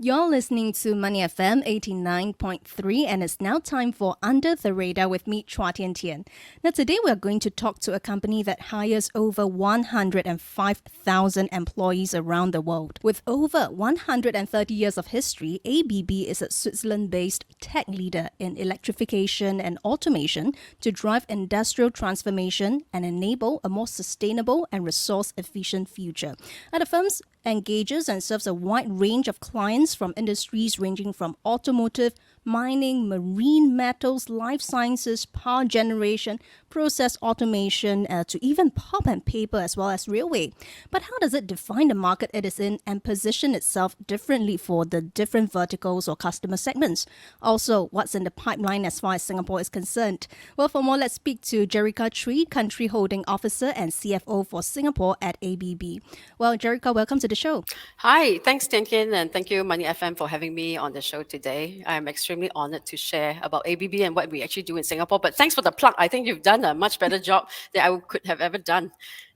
You're listening to Money FM 89.3, and it's now time for Under the Radar with me, Chua Tian Tian. Now, today we're going to talk to a company that hires over 105,000 employees around the world. With over 130 years of history, ABB is a Switzerland-based tech leader in electrification and automation to drive industrial transformation and enable a more sustainable and resource-efficient future. Now, the firm's engages and serves a wide range of clients from industries ranging from automotive, mining, marine metals, life sciences, power generation, process automation, to even pulp and paper as well as railway. But how does it define the market it is in and position itself differently for the different verticals or customer segments? Also, what's in the pipeline as far as Singapore is concerned? Well, for more, let's speak to Jerrica Tree, Country Holding Officer and CFO for Singapore at ABB. Well, Jerrica, welcome to the show. Hi, thanks Tian Tian, and thank you Money FM for having me on the show today. I'm extremely honored to share about ABB and what we actually do in Singapore. But thanks for the plug. I think you've done a much better job than I could have ever done.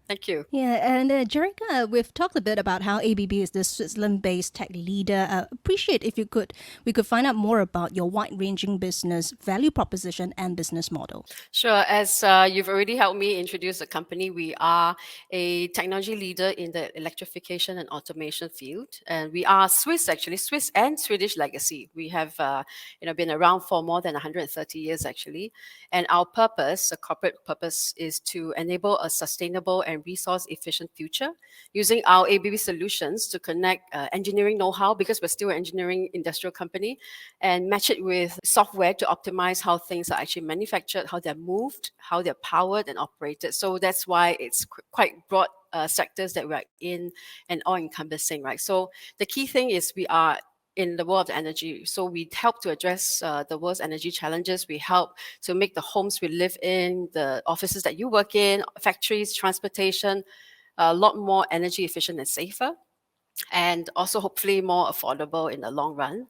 Thank you. Yeah, and Jerrica, we've talked a bit about how ABB is this Switzerland-based tech leader. Appreciate if we could find out more about your wide-ranging business value proposition and business model. Sure. As you've already helped me introduce the company, we are a technology leader in the electrification and automation field, and we are Swiss and Swedish legacy. We have been around for more than 130 years actually, and our purpose, the corporate purpose, is to enable a sustainable and resource-efficient future using our ABB solutions to connect engineering know-how, because we're still an engineering industrial company, and match it with software to optimize how things are actually manufactured, how they're moved, how they're powered and operated. So that's why it's quite broad sectors that we're in and all-encompassing, right? So the key thing is we are in the world of energy. So we help to address the world's energy challenges. We help to make the homes we live in, the offices that you work in, factories, transportation, a lot more energy efficient and safer, and also hopefully more affordable in the long run.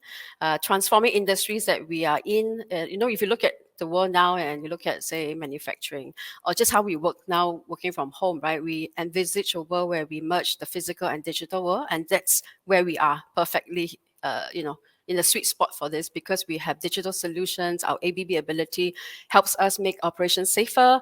Transforming industries that we are in, if you look at the world now and you look at, say, manufacturing or just how we work now, working from home, right? We envisage a world where we merge the physical and digital world, and that's where we are perfectly in the sweet spot for this, because we have digital solutions. Our ABB ability helps us make operations safer,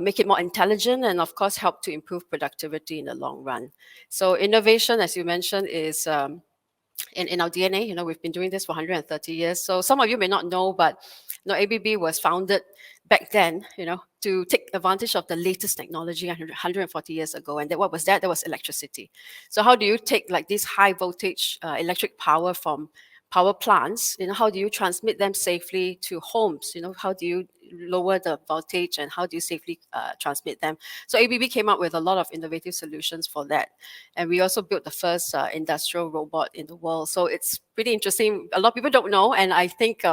make it more intelligent, and of course help to improve productivity in the long run. So innovation, as you mentioned, is in our DNA. We've been doing this for 130 years. So some of you may not know, but ABB was founded back then, to take advantage of the latest technology 140 years ago. And what was that? That was electricity. So how do you take like this high voltage electric power from power plants? How do you transmit them safely to homes? How do you lower the voltage and how do you safely transmit them? So ABB came up with a lot of innovative solutions for that. And we also built the first industrial robot in the world. So it's pretty interesting. A lot of people don't know, and I think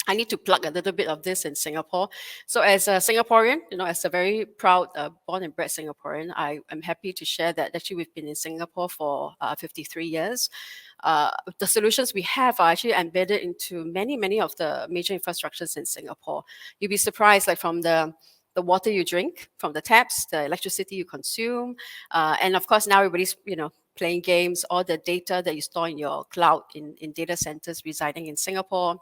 I need to plug a little bit of this in Singapore. So as a Singaporean, as a very proud born and bred Singaporean, I am happy to share that actually we've been in Singapore for 53 years. The solutions we have are actually embedded into many of the major infrastructures in Singapore. You'd be surprised, like from the water you drink from the taps, the electricity you consume, and of course now everybody's playing games, all the data that you store in your cloud in data centers residing in Singapore.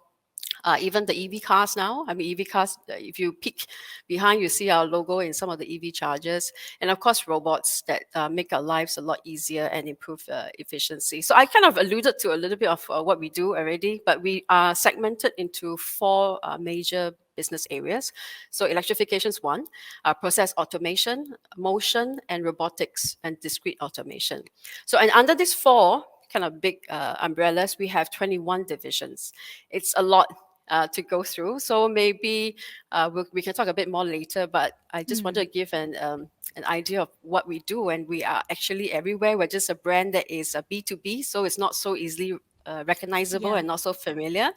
Even the EV cars now. EV cars, if you peek behind, you see our logo in some of the EV chargers. And of course, robots that make our lives a lot easier and improve efficiency. So I kind of alluded to a little bit of what we do already, but we are segmented into four major business areas. So electrification is one, process automation, motion, and robotics, and discrete automation. So, and under these four kind of big umbrellas, we have 21 divisions. It's a lot to go through. So maybe we can talk a bit more later, but I just wanted to give an idea of what we do. And we are actually everywhere. We're just a brand that is a B2B, so it's not so easily recognizable and not so familiar.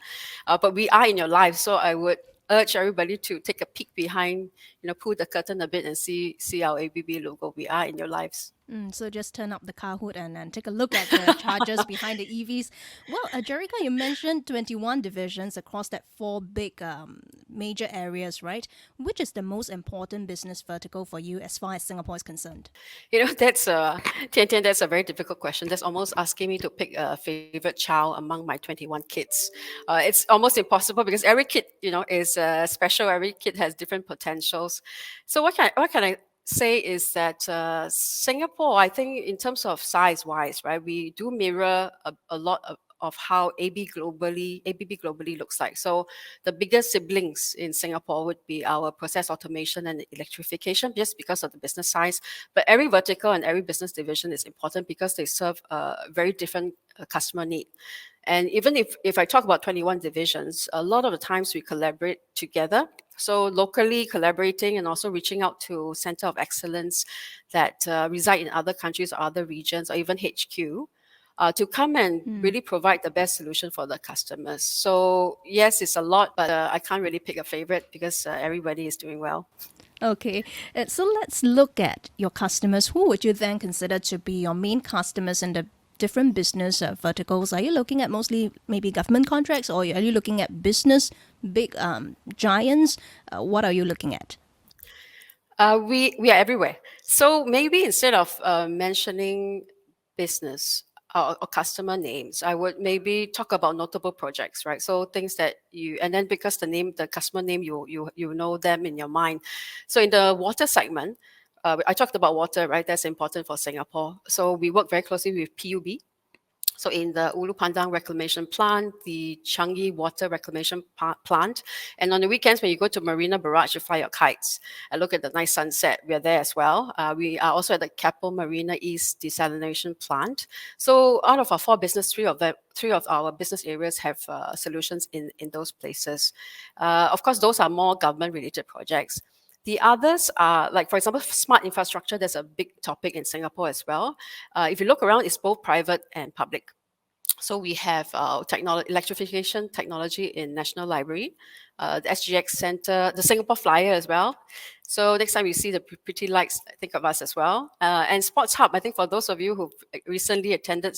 But we are in your lives. So I would urge everybody to take a peek behind, pull the curtain a bit and see our ABB logo. We are in your lives. So just turn up the car hood and take a look at the chargers behind the EVs. Well, Jerica, you mentioned 21 divisions across that four big major areas, right? Which is the most important business vertical for you as far as Singapore is concerned? That's Tian Tian, that's a very difficult question. That's almost asking me to pick a favorite child among my 21 kids. It's almost impossible because every kid, is special. Every kid has different potentials. So what can I say is that Singapore, I think, in terms of size wise, right, we do mirror a lot of how ABB globally looks like. So the biggest siblings in Singapore would be our process automation and electrification, just because of the business size. But every vertical and every business division is important because they serve a very different customer need. And even if I talk about 21 divisions, a lot of the times we collaborate together. So locally collaborating and also reaching out to center of excellence that reside in other countries or other regions or even HQ to come and really provide the best solution for the customers. So yes, it's a lot, but I can't really pick a favorite because everybody is doing well. Okay, so let's look at your customers. Who would you then consider to be your main customers in the different business verticals? Are you looking at mostly maybe government contracts, or are you looking at business, big giants? What are you looking at? We are everywhere. So maybe instead of mentioning business or customer names, I would maybe talk about notable projects, right? So things that and then because the customer name, you know them in your mind. So in the water segment, I talked about water, right? That's important for Singapore. So we work very closely with PUB. So in the Ulu Pandang Reclamation Plant, the Changi Water Reclamation Plant, and on the weekends when you go to Marina Barrage, you fly your kites and look at the nice sunset. We are there as well. We are also at the Keppel Marina East Desalination Plant. So out of our four business, three of our business areas have solutions in those places. Of course, those are more government-related projects. The others are, like, for example, smart infrastructure. There's a big topic in Singapore as well. If you look around, it's both private and public. So we have electrification technology in National Library, the SGX Center, the Singapore Flyer as well. So next time you see the pretty lights, think of us as well. And Sports Hub, I think for those of you who've recently attended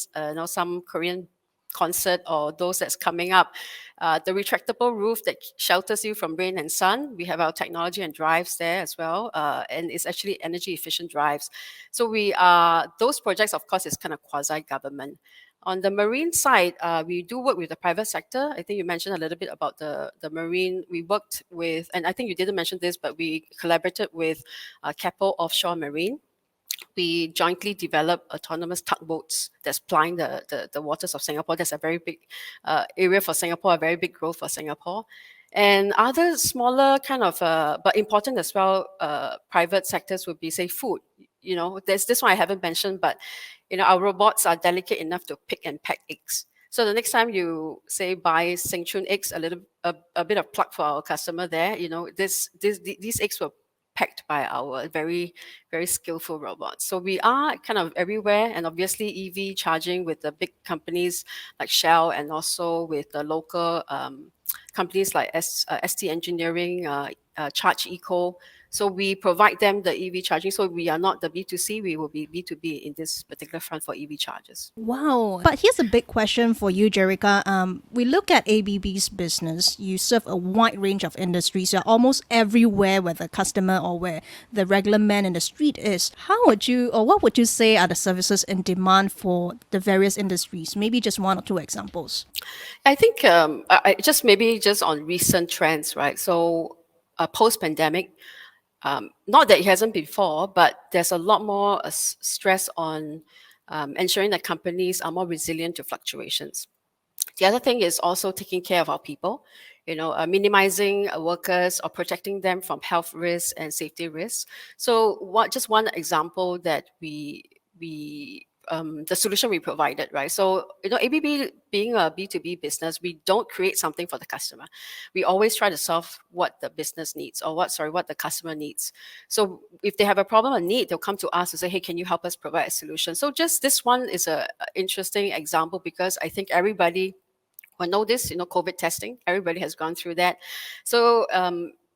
some Korean concert or those that's coming up, the retractable roof that shelters you from rain and sun, we have our technology and drives there as well. And it's actually energy efficient drives. So those projects, of course, is kind of quasi-government. On the marine side, we do work with the private sector. I think you mentioned a little bit about the marine. We worked with, and I think you didn't mention this, but we collaborated with Keppel Offshore Marine. We jointly developed autonomous tugboats that's plying the waters of Singapore. That's a very big area for Singapore, a very big growth for Singapore. And other smaller kind of, but important as well, private sectors would be, say, food. There's this one I haven't mentioned, but our robots are delicate enough to pick and pack eggs. So the next time you say buy Sing Chun eggs, a bit of plug for our customer there. These eggs were packed by our very, very skillful robots. So we are kind of everywhere, and obviously EV charging with the big companies like Shell, and also with the local companies like ST Engineering, Charge Eco. So we provide them the EV charging. So we are not the B2C, we will be B2B in this particular front for EV chargers. Wow. But here's a big question for you, Jerica. We look at ABB's business. You serve a wide range of industries. You're almost everywhere where the customer or where the regular man in the street is. What would you say are the services in demand for the various industries? Maybe just one or two examples. I think just on recent trends, right? So post-pandemic, not that it hasn't before, but there's a lot more stress on ensuring that companies are more resilient to fluctuations. The other thing is also taking care of our people, minimizing workers or protecting them from health risks and safety risks. So just one example that the solution we provided, right? So, ABB being a B2B business, we don't create something for the customer. We always try to solve what the business needs, or what the customer needs. So if they have a problem or need, they'll come to us and say, hey, can you help us provide a solution? So just this one is a interesting example, because I think everybody will know this, COVID testing, everybody has gone through that. So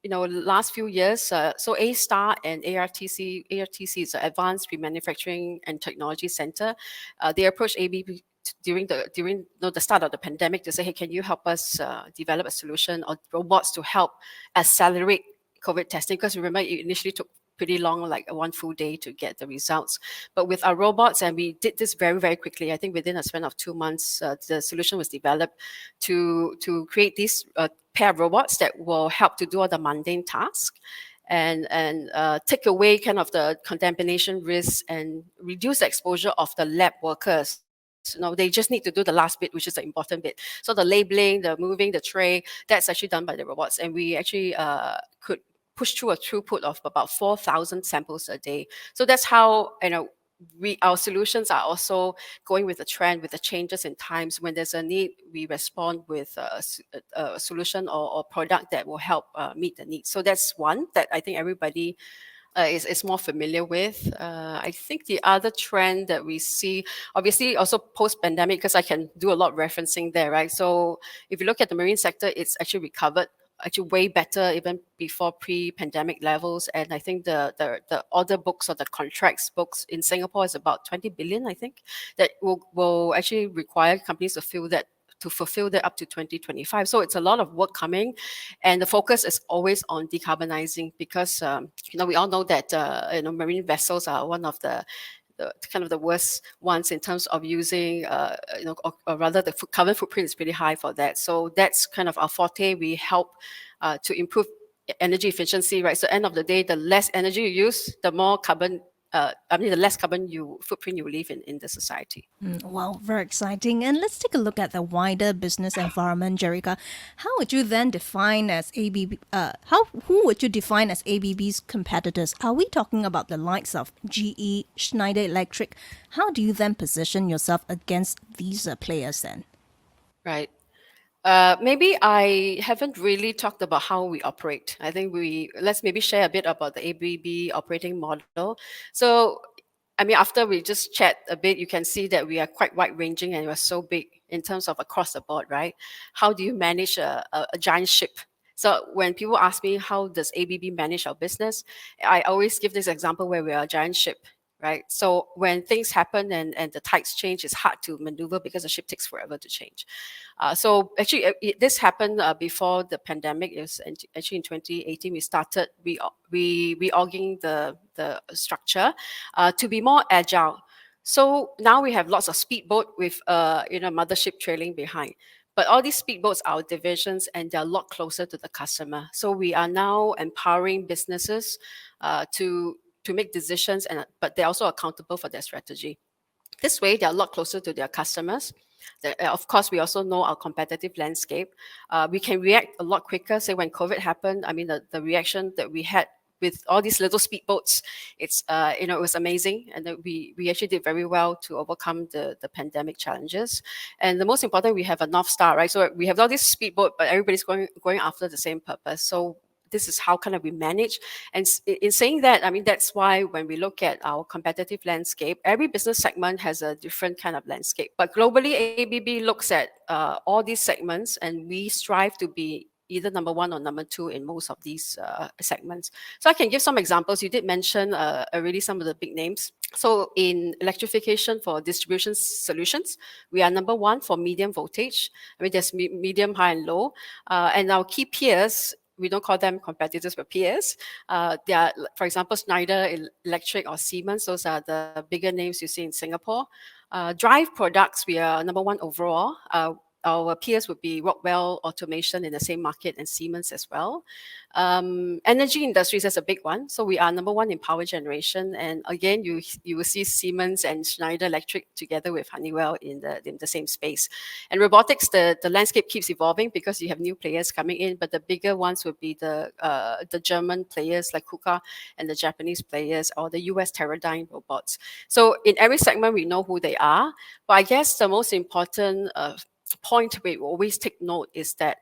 last few years, so A-Star and ARTC is an Advanced Remanufacturing and Technology Center. They approached ABB during the start of the pandemic to say, hey, can you help us develop a solution or robots to help accelerate COVID testing? Because remember, it initially took pretty long, like one full day to get the results. But with our robots, and we did this very, very quickly. I think within a span of 2 months, the solution was developed to create these pair of robots that will help to do all the mundane tasks and take away kind of the contamination risks and reduce the exposure of the lab workers. They just need to do the last bit, which is the important bit. So the labeling, the moving the tray, that's actually done by the robots. And we actually could push through a throughput of about 4,000 samples a day. So that's how, our solutions are also going with the trend, with the changes in times. When there's a need, we respond with a solution or product that will help meet the needs. So that's one that I think everybody is more familiar with. I think the other trend that we see, obviously also post-pandemic, because I can do a lot of referencing there, right? So if you look at the marine sector, it's actually recovered actually way better even before pre-pandemic levels. And I think the order books or the contracts books in Singapore is about 20 billion, I think, that will actually require companies to fulfill that up to 2025. So it's a lot of work coming, and the focus is always on decarbonizing because we all know that marine vessels are one of the kind of the worst ones in terms of using, or rather the carbon footprint is pretty high for that. So that's kind of our forte. We help to improve energy efficiency, right? So end of the day, the less energy you use, the more carbon, the less carbon footprint you leave in the society. Wow, very exciting. And let's take a look at the wider business environment, Jerica. How would you then define as ABB? Who would you define as ABB's competitors? Are we talking about the likes of GE, Schneider Electric? How do you then position yourself against these players then? Right. Maybe I haven't really talked about how we operate. I think let's maybe share a bit about the ABB operating model. So, I mean, after we just chat a bit, you can see that we are quite wide ranging and we're so big in terms of across the board, right? How do you manage a giant ship? So when people ask me how does ABB manage our business, I always give this example where we are a giant ship, right? So when things happen and the tides change, it's hard to maneuver because the ship takes forever to change. So actually, this happened before the pandemic. It was actually in 2018. We started reorging the structure to be more agile. So now we have lots of speedboat with mothership trailing behind. But all these speedboats are our divisions, and they're a lot closer to the customer. So we are now empowering businesses to make decisions, but they're also accountable for their strategy. This way, they're a lot closer to their customers. Of course, we also know our competitive landscape. We can react a lot quicker. Say when COVID happened, I mean, the reaction that we had with all these little speedboats, it was amazing, and we actually did very well to overcome the pandemic challenges. And the most important, we have a North Star, right? So we have all this speedboat, but everybody's going after the same purpose. So this is how kind of we manage. And in saying that, I mean, that's why when we look at our competitive landscape, every business segment has a different kind of landscape. But globally, ABB looks at all these segments, and we strive to be either number one or number two in most of these segments. So I can give some examples. You did mention already some of the big names. So in electrification for distribution solutions, we are number one for medium voltage. I mean, there's medium, high, and low. And our key peers, we don't call them competitors, but peers. They are, for example, Schneider Electric or Siemens. Those are the bigger names you see in Singapore. Drive products, we are number one overall. Our peers would be Rockwell Automation in the same market and Siemens as well. Energy industries is a big one. So we are number one in power generation. And again, you will see Siemens and Schneider Electric together with Honeywell in the same space. And robotics, the landscape keeps evolving because you have new players coming in, but the bigger ones would be the German players like KUKA and the Japanese players or the US Teradyne robots. So in every segment, we know who they are. But I guess the most important point we always take note is that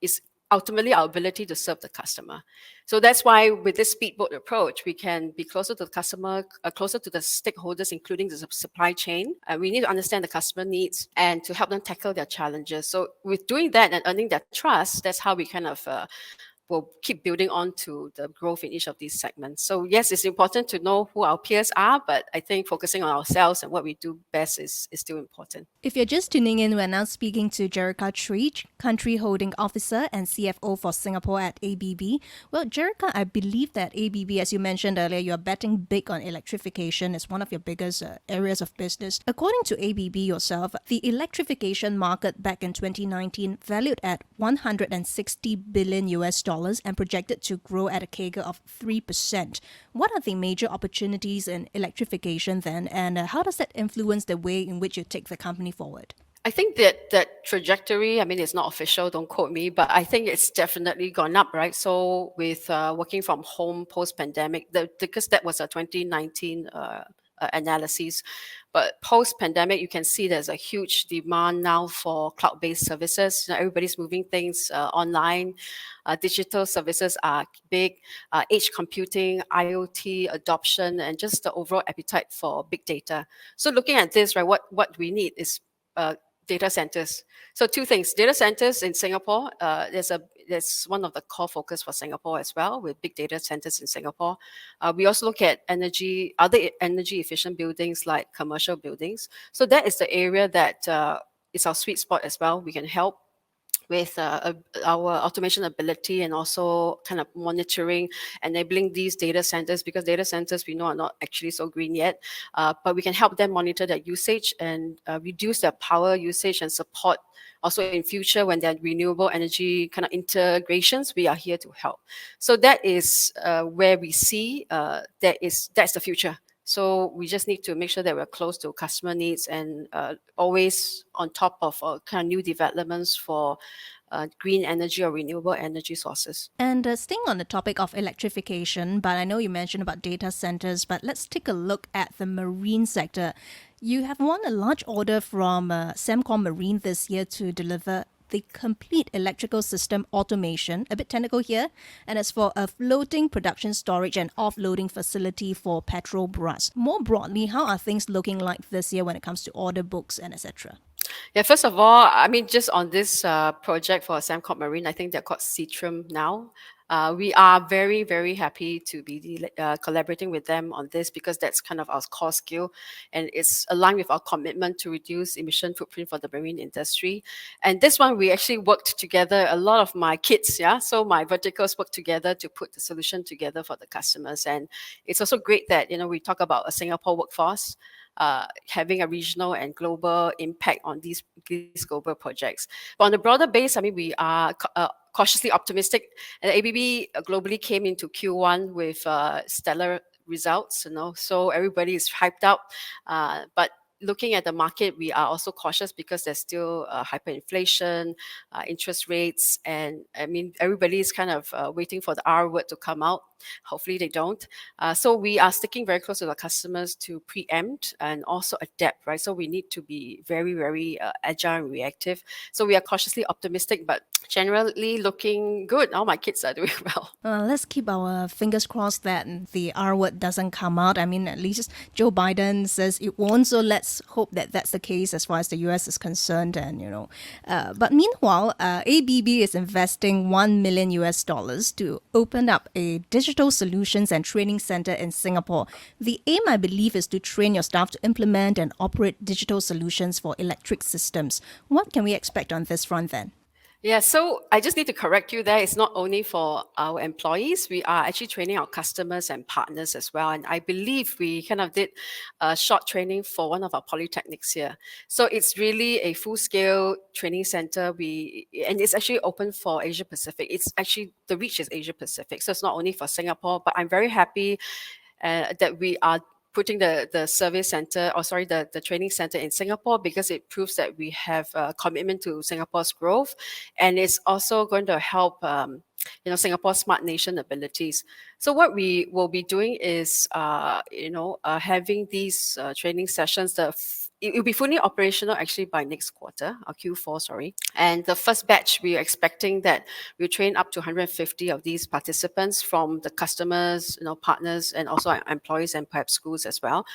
is ultimately our ability to serve the customer. So that's why with this speedboat approach, we can be closer to the customer, closer to the stakeholders, including the supply chain. We need to understand the customer needs and to help them tackle their challenges. So with doing that and earning their trust, that's how we kind of will keep building on to the growth in each of these segments. So yes, it's important to know who our peers are, but I think focusing on ourselves and what we do best is still important. If you're just tuning in, we're now speaking to Jerica Treach, Country Holding Officer and CFO for Singapore at ABB. Well, Jerica, I believe that ABB, as you mentioned earlier, you're betting big on electrification as one of your biggest areas of business. According to ABB yourself, the electrification market back in 2019 valued at 160 billion US dollars and projected to grow at a CAGR of 3%. What are the major opportunities in electrification then, and how does that influence the way in which you take the company forward? I think that trajectory, I mean, it's not official, don't quote me, but I think it's definitely gone up, right? So with working from home post-pandemic, because that was a 2019 analysis, but post-pandemic, you can see there's a huge demand now for cloud-based services. You know, everybody's moving things online. Digital services are big. Edge computing, IoT adoption, and just the overall appetite for big data. So looking at this, right, what we need is data centers. So two things: data centers in Singapore. There's one of the core focus for Singapore as well, with big data centers in Singapore. We also look at other energy efficient buildings like commercial buildings. So that is the area that is our sweet spot as well. We can help with our automation ability and also kind of monitoring, enabling these data centers, because data centers we know are not actually so green yet, but we can help them monitor their usage and reduce their power usage and support also in future when there are renewable energy kind of integrations. We are here to help. So that is where we see that's the future. So we just need to make sure that we're close to customer needs and always on top of kind of new developments for green energy or renewable energy sources. And staying on the topic of electrification, but I know you mentioned about data centers, but let's take a look at the marine sector. You have won a large order from Sembcorp Marine this year to deliver the complete electrical system automation, a bit technical here, and it's for a floating production storage and offloading facility for Petrobras. More broadly, how are things looking like this year when it comes to order books and etc.? Yeah, first of all, I mean, just on this project for Sembcorp Marine, I think they're called Citrum now. We are very, very happy to be collaborating with them on this, because that's kind of our core skill, and it's aligned with our commitment to reduce emission footprint for the marine industry. And this one, we actually worked together, a lot of my kids, so my verticals worked together to put the solution together for the customers. And it's also great that, we talk about a Singapore workforce, having a regional and global impact on these global projects. But on a broader base, I mean, we are cautiously optimistic. And ABB globally came into Q1 with stellar results, so everybody is hyped up. But looking at the market, we are also cautious because there's still hyperinflation, interest rates, and I mean, everybody is kind of waiting for the R word to come out. Hopefully they don't. So we are sticking very close to our customers to preempt and also adapt, right? So we need to be very, very agile and reactive. So we are cautiously optimistic, but generally looking good. All my kids are doing well. Let's keep our fingers crossed that the R word doesn't come out. I mean, at least Joe Biden says it won't, so let's hope that that's the case as far as the US is concerned. And but meanwhile, ABB is investing $1 million US dollars to open up a digital solutions and training center in Singapore. The aim, I believe, is to train your staff to implement and operate digital solutions for electric systems. What can we expect on this front then? Yeah, so I just need to correct you there. It's not only for our employees. We are actually training our customers and partners as well. And I believe we kind of did a short training for one of our polytechnics here. So it's really a full-scale training center. And it's actually open for Asia Pacific. It's actually, the reach is Asia Pacific. So it's not only for Singapore, but I'm very happy that we are putting the service center, the training center in Singapore, because it proves that we have a commitment to Singapore's growth, and it's also going to help Singapore's smart nation abilities. So what we will be doing is having these training sessions. It will be fully operational actually by next quarter, or Q4, sorry. And the first batch, we are expecting that we'll train up to 150 of these participants from the customers, partners, and also our employees and perhaps schools as well,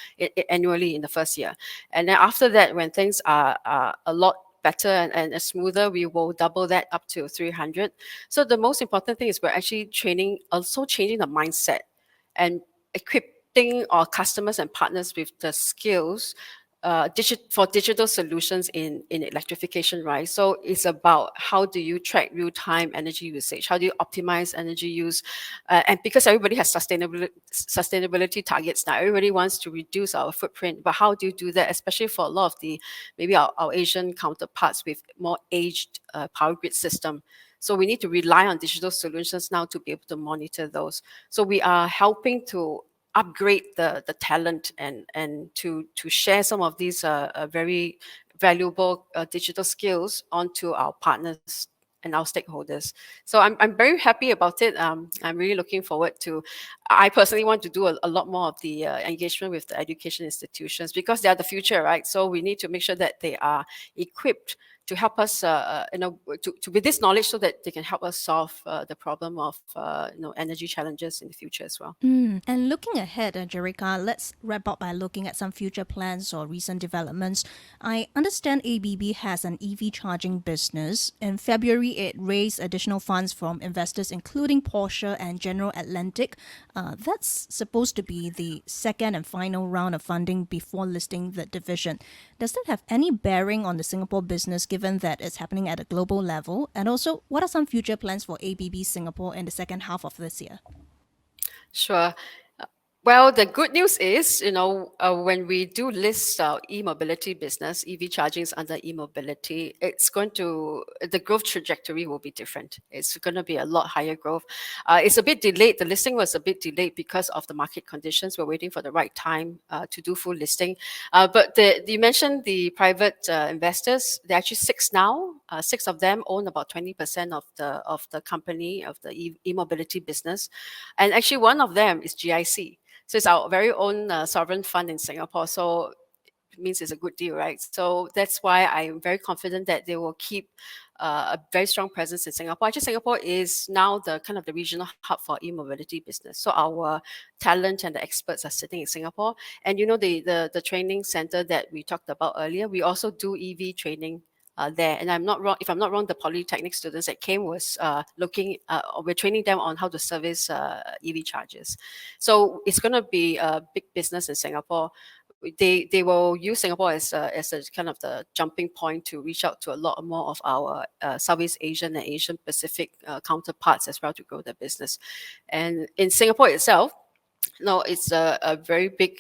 annually in the first year. And then after that, when things are a lot better and smoother, we will double that up to 300. So the most important thing is we're actually training, also changing the mindset and equipping our customers and partners with the skills for digital solutions in electrification, right? So it's about how do you track real-time energy usage? How do you optimize energy use? And because everybody has sustainability targets now, everybody wants to reduce our footprint. But how do you do that, especially for a lot of the maybe our Asian counterparts with more aged power grid system? So we need to rely on digital solutions now to be able to monitor those. So we are helping to upgrade the talent and to share some of these very valuable digital skills onto our partners and our stakeholders. So I'm very happy about it. I'm really looking forward to. I personally want to do a lot more of the engagement with the education institutions because they are the future, right? So we need to make sure that they are equipped to help us, with this knowledge, so that they can help us solve the problem of energy challenges in the future as well. And looking ahead, Jerica, let's wrap up by looking at some future plans or recent developments. I understand ABB has an EV charging business. In February, it raised additional funds from investors, including Porsche and General Atlantic. That's supposed to be the second and final round of funding before listing the division. Does that have any bearing on the Singapore business, given that it's happening at a global level? And also, what are some future plans for ABB Singapore in the second half of this year? Sure. Well, the good news is, when we do list our e-mobility business, EV charging is under e-mobility, the growth trajectory will be different. It's going to be a lot higher growth. It's a bit delayed. The listing was a bit delayed because of the market conditions. We're waiting for the right time to do full listing. But you mentioned the private investors. There are actually six now. Six of them own about 20% of the company, of the e-mobility business. And actually one of them is GIC. So it's our very own sovereign fund in Singapore. So it means it's a good deal, right? So that's why I'm very confident that they will keep a very strong presence in Singapore. Actually, Singapore is now the kind of the regional hub for e-mobility business. So our talent and the experts are sitting in Singapore. And the training center that we talked about earlier, we also do EV training there. And I'm not wrong. If I'm not wrong, the polytechnic students that came was we're training them on how to service EV chargers. So it's going to be a big business in Singapore. They will use Singapore as a kind of the jumping point to reach out to a lot more of our Southeast Asian and Asian Pacific counterparts as well to grow their business. And in Singapore itself, no, it's a very big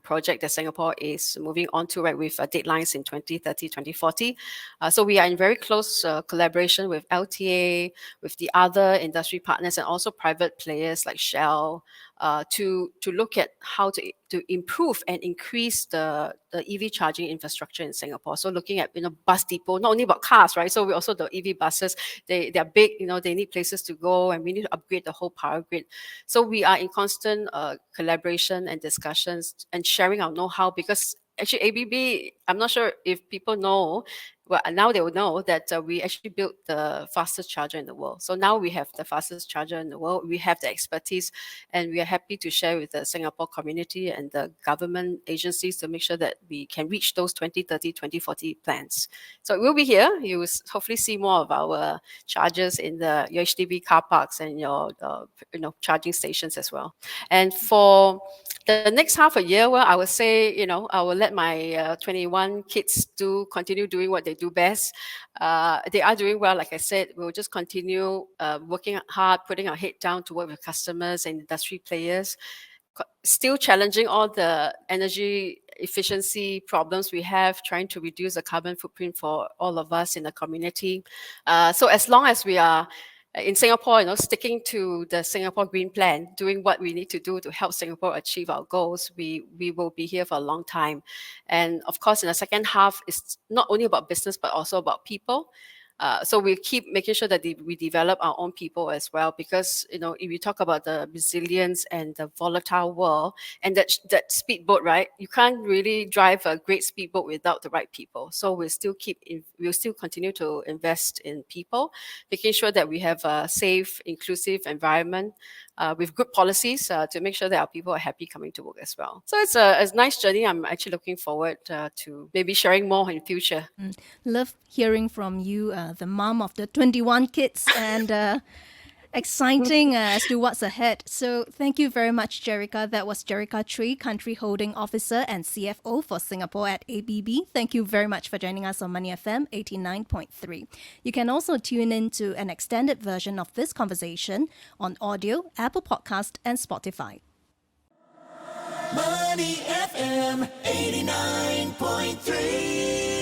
project that Singapore is moving on to, right, with deadlines in 2030, 2040. So we are in very close collaboration with LTA, with the other industry partners, and also private players like Shell, to look at how to improve and increase the EV charging infrastructure in Singapore. So looking at bus depot, not only about cars, right? So we also the EV buses, they are big, they need places to go, and we need to upgrade the whole power grid. So we are in constant collaboration and discussions and sharing our know-how, because actually ABB, I'm not sure if people know, well, now they will know that we actually built the fastest charger in the world. So now we have the fastest charger in the world. We have the expertise, and we are happy to share with the Singapore community and the government agencies to make sure that we can reach those 2030, 2040 plans. So we'll be here. You will hopefully see more of our chargers in your HDB car parks and your charging stations as well. And for the next half a year, well, I would say, I will let my 21 kids continue doing what they do best. They are doing well, like I said. We'll just continue working hard, putting our head down to work with customers and industry players, still challenging all the energy efficiency problems we have, trying to reduce the carbon footprint for all of us in the community. So as long as we are in Singapore, sticking to the Singapore Green Plan, doing what we need to do to help Singapore achieve our goals, we will be here for a long time. And of course, in the second half, it's not only about business, but also about people. So we keep making sure that we develop our own people as well, because if we talk about the resilience and the volatile world, and that speedboat, right? You can't really drive a great speedboat without the right people. So we'll still continue to invest in people, making sure that we have a safe, inclusive environment with good policies to make sure that our people are happy coming to work as well. So it's a nice journey. I'm actually looking forward to maybe sharing more in future. Love hearing from you, the mom of the 21 kids, and exciting as to what's ahead. So thank you very much, Jerica. That was Jerica Tree, Country Holding Officer and CFO for Singapore at ABB. Thank you very much for joining us on Money FM 89.3. You can also tune in to an extended version of this conversation on audio, Apple Podcast, and Spotify. Money FM 89.3.